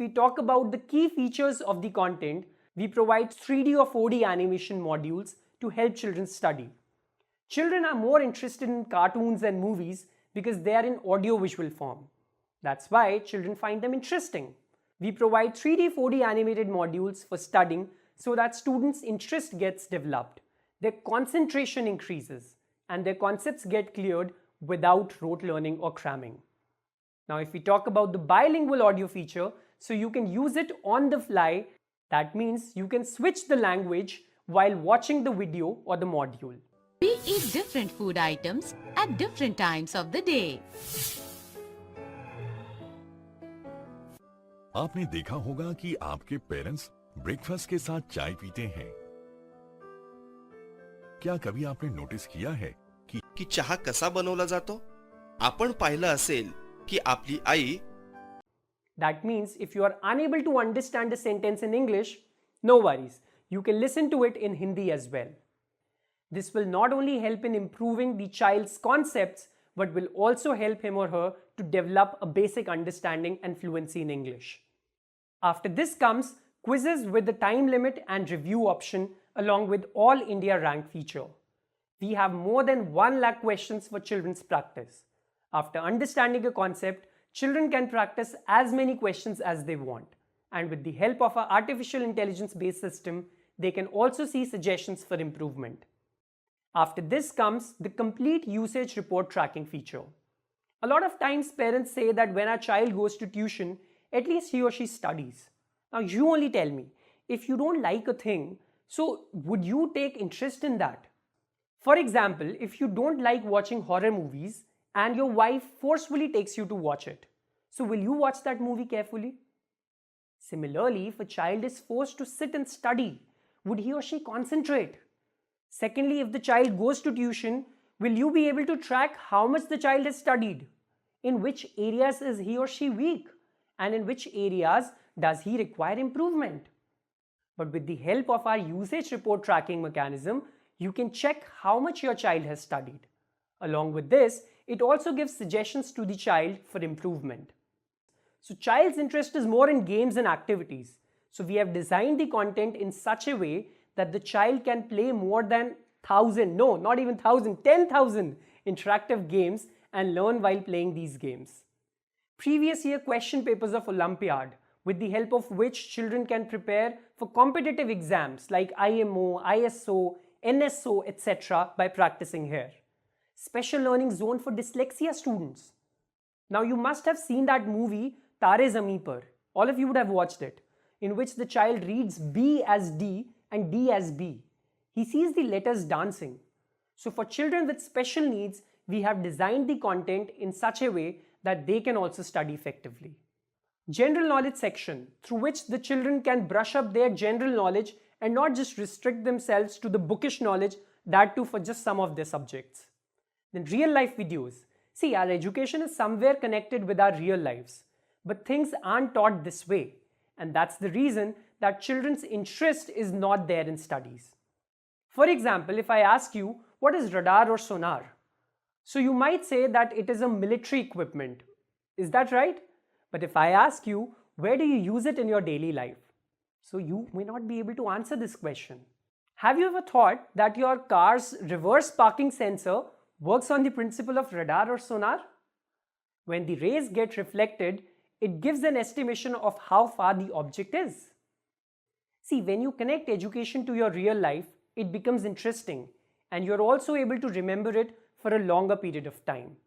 we talk about the key features of the content, we provide 3D or 4D animation modules to help children study. Children are more interested in cartoons and movies because they are in audio-visual form. That's why children find them interesting. We provide 3D, 4D animated modules for studying so that students' interest gets developed, their concentration increases, and their concepts get cleared without rote learning or cramming. Now, if we talk about the bilingual audio feature, so you can use it on the fly. That means you can switch the language while watching the video or the module. We eat different food items at different times of the day. आपने देखा होगा कि आपके parents breakfast के साथ चाय पीते हैं। क्या कभी आपने नोटिस किया है की चहा कसा बनवला जातो? आपण पाहिलं असेल की आपली आई That means if you are unable to understand a sentence in English, no worries. You can listen to it in Hindi as well. This will not only help in improving the child's concepts, but will also help him or her to develop a basic understanding and fluency in English. After this comes quizzes with the time limit and review option along with all India rank feature. We have more than 1 lakh questions for children's practice. After understanding a concept, children can practice as many questions as they want. And with the help of our artificial intelligence-based system, they can also see suggestions for improvement. After this comes the complete usage report tracking feature. A lot of times parents say that when our child goes to tuition, at least he or she studies. Now you only tell me, if you don't like a thing, so would you take interest in that? For example, if you don't like watching horror movies and your wife forcefully takes you to watch it, so will you watch that movie carefully? Similarly, if a child is forced to sit and study, would he or she concentrate? Secondly, if the child goes to tuition, will you be able to track how much the child has studied? In which areas is he or she weak? And in which areas does he require improvement? But with the help of our usage report tracking mechanism, you can check how much your child has studied. Along with this, it also gives suggestions to the child for improvement. So child's interest is more in games and activities. So we have designed the content in such a way that the child can play more than 1,000, no, not even 1,000, 10,000 interactive games and learn while playing these games. Previous year question papers of Olympiad, with the help of which children can prepare for competitive exams like IMO, ISO, NSO, etc. by practicing here. Special learning zone for dyslexia students. Now you must have seen that movie Tare Zameen Par. All of you would have watched it, in which the child reads B as D and D as B. He sees the letters dancing. So for children with special needs, we have designed the content in such a way that they can also study effectively. General knowledge section, through which the children can brush up their general knowledge and not just restrict themselves to the bookish knowledge, that too for just some of their subjects. Then real life videos. See, our education is somewhere connected with our real lives, but things aren't taught this way. And that's the reason that children's interest is not there in studies. For example, if I ask you, what is radar or sonar? So you might say that it is a military equipment. Is that right? But if I ask you, where do you use it in your daily life? So you may not be able to answer this question. Have you ever thought that your car's reverse parking sensor works on the principle of radar or sonar? When the rays get reflected, it gives an estimation of how far the object is. See, when you connect education to your real life, it becomes interesting and you're also able to remember it for a longer period of time.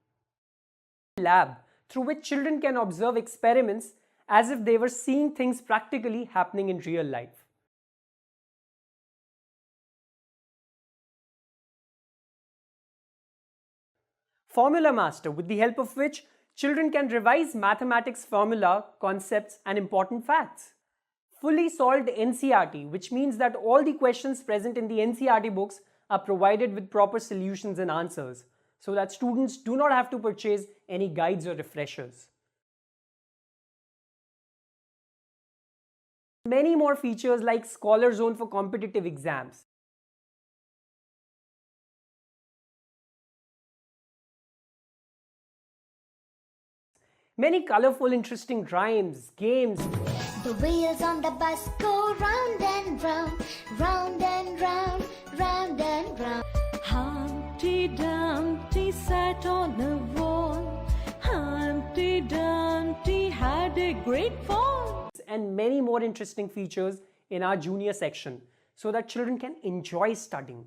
Lab, through which children can observe experiments as if they were seeing things practically happening in real life. Formula Master, with the help of which children can revise mathematics formula, concepts and important facts. Fully solved NCERT, which means that all the questions present in the NCERT books are provided with proper solutions and answers, so that students do not have to purchase any guides or refreshers. Many more features like Scholar Zone for competitive exams. Many colorful, interesting rhymes, games, The wheels on the bus go round and round, round and round, round and round. Humpty Dumpty sat on a wall. Humpty Dumpty had a great fall. And many more interesting features in our junior section so that children can enjoy studying.